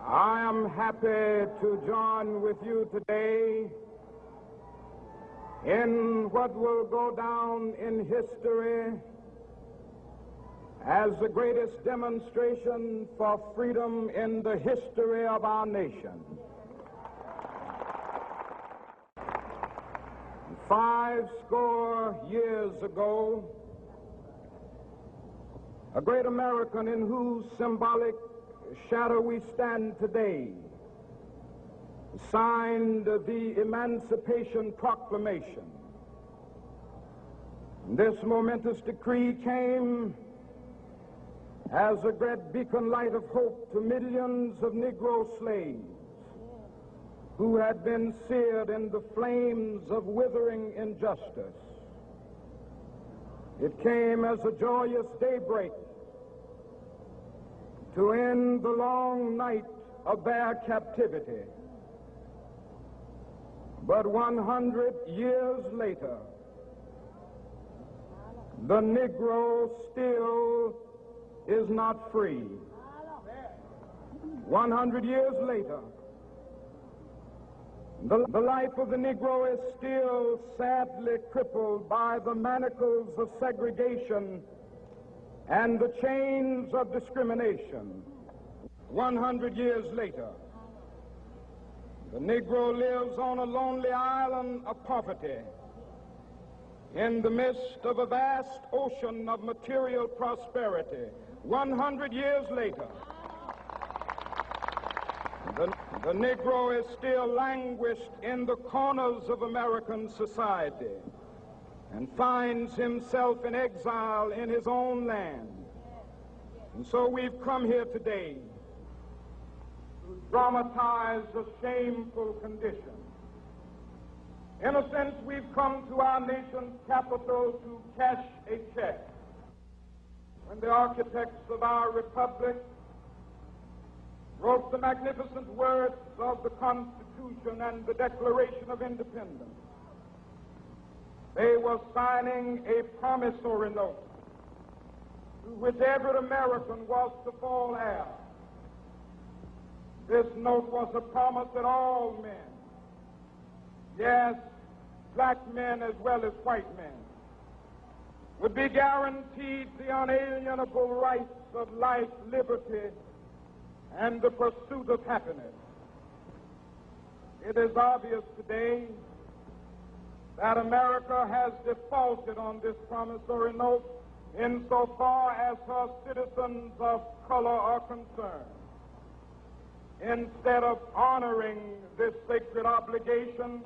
I am happy to join with you today in what will go down in history as the greatest demonstration for freedom in the history of our nation. 50 years ago, a great American in whose symbolic shadow we stand today signed the Emancipation Proclamation. This momentous decree came as a great beacon light of hope to millions of Negro slaves who had been seared in the flames of withering injustice. It came as a joyous daybreak to end the long night of their captivity. But 100 years later, the Negro still is not free. 100 years later, the life of the Negro is still sadly crippled by the manacles of segregation and the chains of discrimination. 100 years later, the Negro lives on a lonely island of poverty in the midst of a vast ocean of material prosperity. 100 years later, the Negro is still languished in the corners of American society and finds himself in exile in his own land. And so we've come here today to dramatize a shameful condition. In a sense, we've come to our nation's capital to cash a check. When the architects of our republic wrote the magnificent words of the Constitution and the Declaration of Independence, they were signing a promissory note to which every American was to fall heir. This note was a promise that all men, yes, black men as well as white men, would be guaranteed the unalienable rights of life, liberty, and the pursuit of happiness. It is obvious today that America has defaulted on this promissory note insofar as her citizens of color are concerned. Instead of honoring this sacred obligation,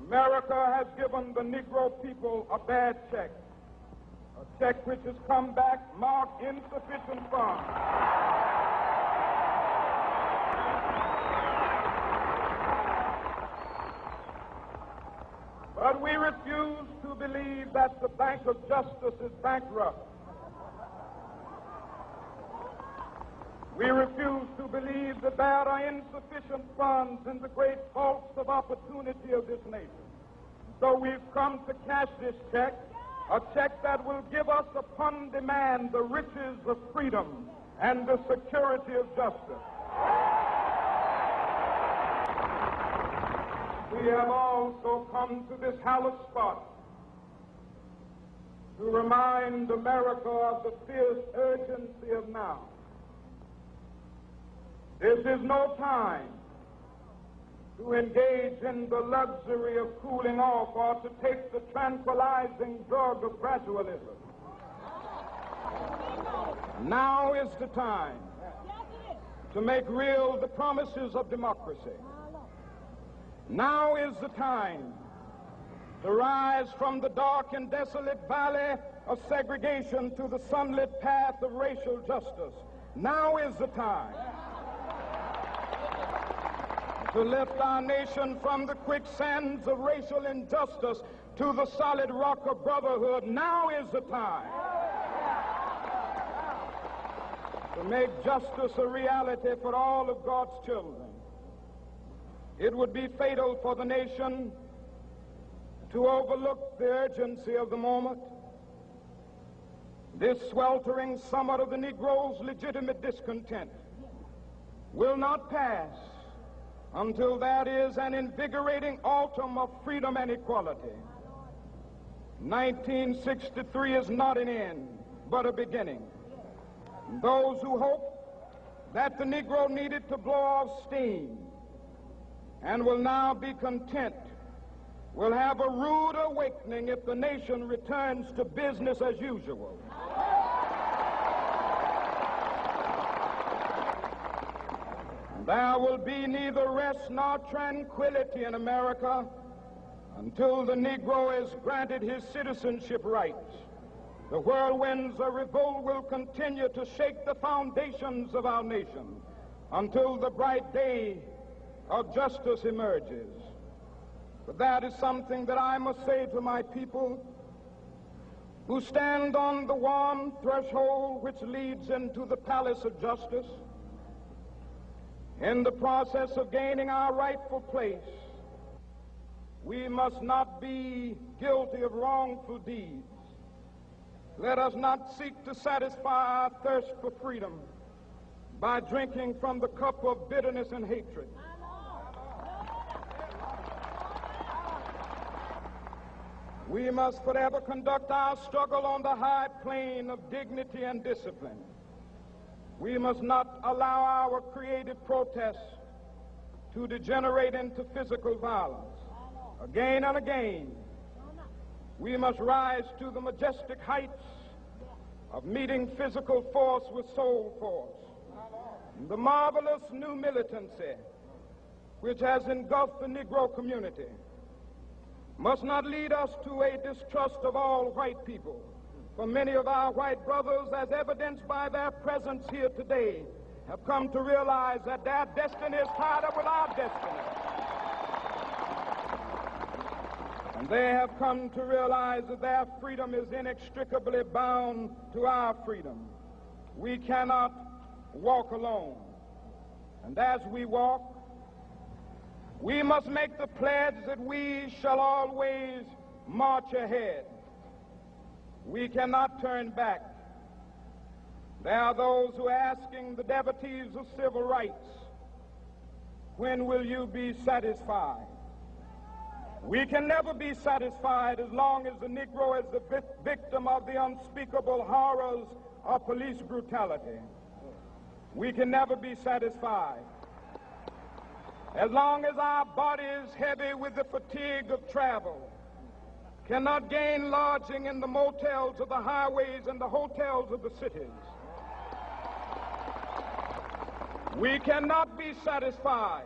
America has given the Negro people a bad check, a check which has come back marked insufficient funds. But we refuse to believe that the Bank of Justice is bankrupt. We refuse to believe that there are insufficient funds in the great vaults of opportunity of this nation. So we've come to cash this check, a check that will give us upon demand the riches of freedom and the security of justice. We have also come to this hallowed spot to remind America of the fierce urgency of now. This is no time to engage in the luxury of cooling off or to take the tranquilizing drug of gradualism. Now is the time to make real the promises of democracy. Now is the time to rise from the dark and desolate valley of segregation to the sunlit path of racial justice. Now is the time to lift our nation from the quicksands of racial injustice to the solid rock of brotherhood. Now is the time to make justice a reality for all of God's children. It would be fatal for the nation to overlook the urgency of the moment. This sweltering summit of the Negro's legitimate discontent will not pass until there is an invigorating autumn of freedom and equality. 1963 is not an end, but a beginning. Those who hope that the Negro needed to blow off steam and will now be content will have a rude awakening if the nation returns to business as usual. There will be neither rest nor tranquility in America until the Negro is granted his citizenship rights. The whirlwinds of revolt will continue to shake the foundations of our nation until the bright day of justice emerges. But that is something that I must say to my people who stand on the warm threshold which leads into the palace of justice. In the process of gaining our rightful place, we must not be guilty of wrongful deeds. Let us not seek to satisfy our thirst for freedom by drinking from the cup of bitterness and hatred. We must forever conduct our struggle on the high plane of dignity and discipline. We must not allow our creative protests to degenerate into physical violence. Again and again, we must rise to the majestic heights of meeting physical force with soul force. The marvelous new militancy which has engulfed the Negro community must not lead us to a distrust of all white people. For many of our white brothers, as evidenced by their presence here today, have come to realize that their destiny is tied up with our destiny. And they have come to realize that their freedom is inextricably bound to our freedom. We cannot walk alone. And as we walk, we must make the pledge that we shall always march ahead. We cannot turn back. There are those who are asking the devotees of civil rights, when will you be satisfied? We can never be satisfied as long as the Negro is the victim of the unspeakable horrors of police brutality. We can never be satisfied as long as our bodies, heavy with the fatigue of travel, cannot gain lodging in the motels of the highways and the hotels of the cities. We cannot be satisfied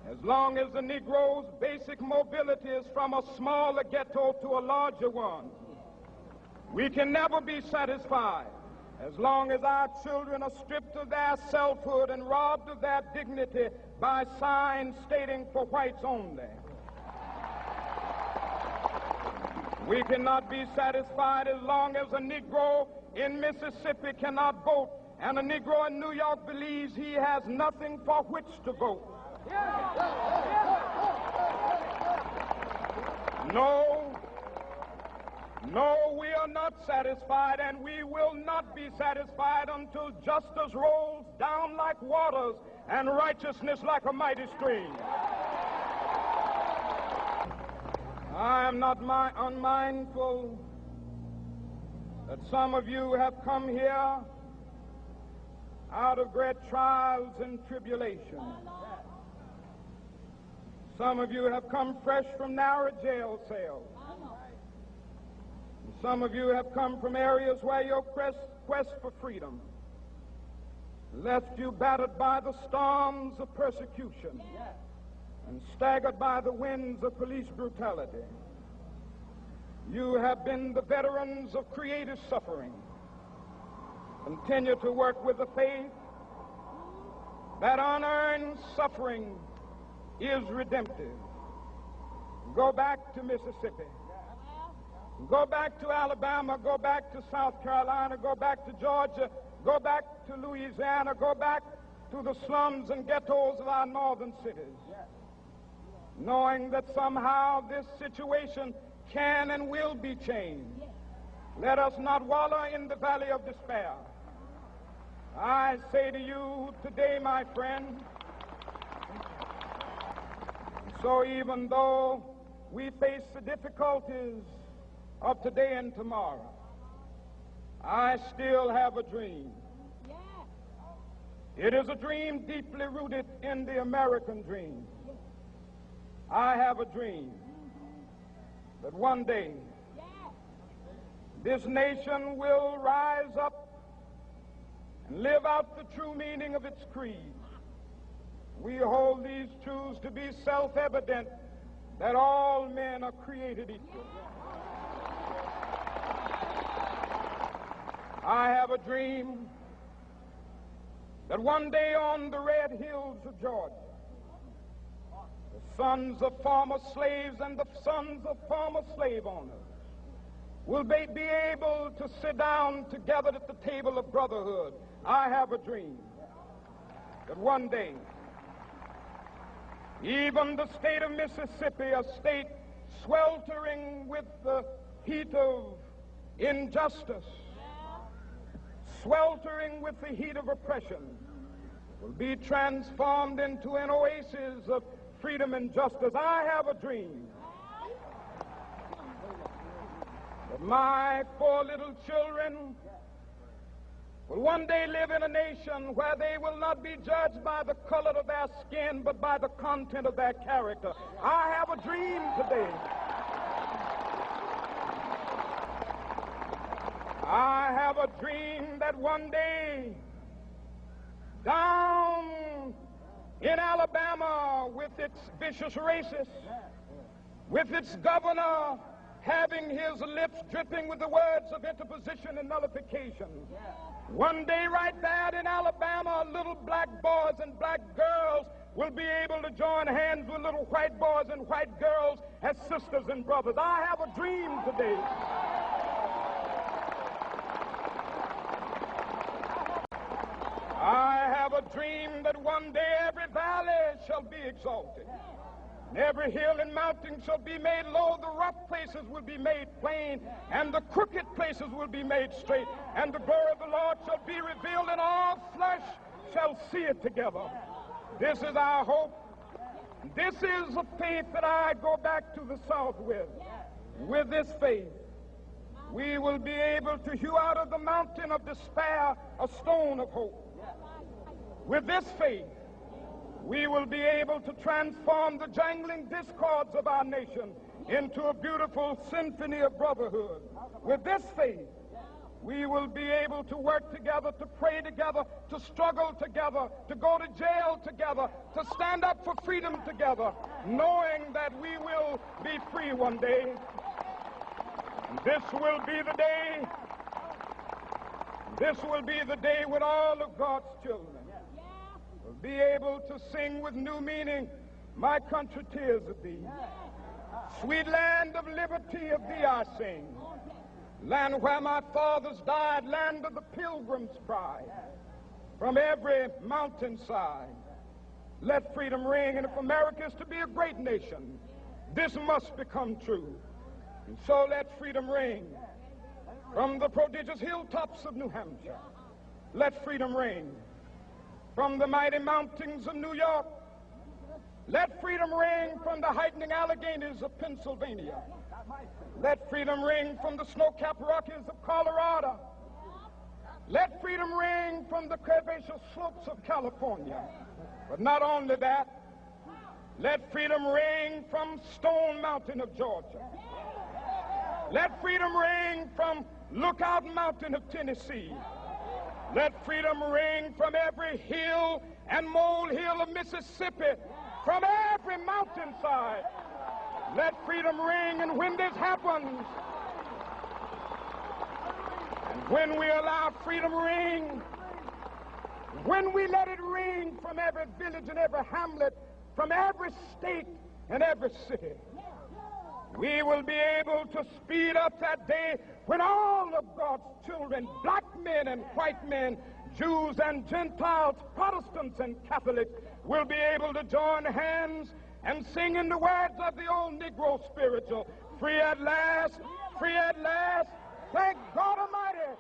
as long as the Negro's basic mobility is from a smaller ghetto to a larger one. We can never be satisfied as long as our children are stripped of their selfhood and robbed of their dignity by signs stating for whites only. We cannot be satisfied as long as a Negro in Mississippi cannot vote and a Negro in New York believes he has nothing for which to vote. No, we are not satisfied, and we will not be satisfied until justice rolls down like waters and righteousness like a mighty stream. I am not unmindful that some of you have come here out of great trials and tribulations. Some of you have come fresh from narrow jail cells. Some of you have come from areas where your quest for freedom left you battered by the storms of persecution and staggered by the winds of police brutality. You have been the veterans of creative suffering. Continue to work with the faith that unearned suffering is redemptive. Go back to Mississippi. Go back to Alabama. Go back to South Carolina. Go back to Georgia. Go back to Louisiana. Go back to the slums and ghettos of our northern cities. Knowing that somehow this situation can and will be changed. Let us not wallow in the valley of despair. I say to you today, my friend, so even though we face the difficulties of today and tomorrow, I still have a dream. It is a dream deeply rooted in the American dream. I have a dream that one day this nation will rise up and live out the true meaning of its creed. We hold these truths to be self-evident, that all men are created equal. I have a dream that one day on the red hills of Georgia, the sons of former slaves and the sons of former slave owners will be able to sit down together at the table of brotherhood. I have a dream that one day even the state of Mississippi, a state sweltering with the heat of injustice, sweltering with the heat of oppression, will be transformed into an oasis of freedom and justice. I have a dream that my 4 little children will one day live in a nation where they will not be judged by the color of their skin, but by the content of their character. I have a dream today. I have a dream that one day down in Alabama, with its vicious racists, with its governor having his lips dripping with the words of interposition and nullification, one day right there in Alabama, little black boys and black girls will be able to join hands with little white boys and white girls as sisters and brothers. I have a dream today. I have a dream that one day every valley shall be exalted, and every hill and mountain shall be made low. The rough places will be made plain, and the crooked places will be made straight, and the glory of the Lord shall be revealed, and all flesh shall see it together. This is our hope. This is a faith that I go back to the South with. With this faith, we will be able to hew out of the mountain of despair a stone of hope. With this faith, we will be able to transform the jangling discords of our nation into a beautiful symphony of brotherhood. With this faith, we will be able to work together, to pray together, to struggle together, to go to jail together, to stand up for freedom together, knowing that we will be free one day. And this will be the day. This will be the day when all of God's children will be able to sing with new meaning, "My country, tears of thee. Sweet land of liberty, of thee I sing. Land where my fathers died, land of the pilgrim's pride. From every mountainside, let freedom ring. And if America is to be a great nation, this must become true. And so let freedom ring. From the prodigious hilltops of New Hampshire, let freedom ring. From the mighty mountains of New York, let freedom ring. From the heightening Alleghanies of Pennsylvania, let freedom ring. From the snow-capped Rockies of Colorado, let freedom ring. From the curvaceous slopes of California. But not only that, let freedom ring from Stone Mountain of Georgia. Let freedom ring from Lookout Mountain of Tennessee. Let freedom ring from every hill and molehill of Mississippi, from every mountainside. Let freedom ring. And when this happens, and when we allow freedom ring, when we let it ring from every village and every hamlet, from every state and every city, we will be able to speed up that day when all of God's children, black men and white men, Jews and Gentiles, Protestants and Catholics, will be able to join hands and sing in the words of the old Negro spiritual, "Free at last, thank God Almighty,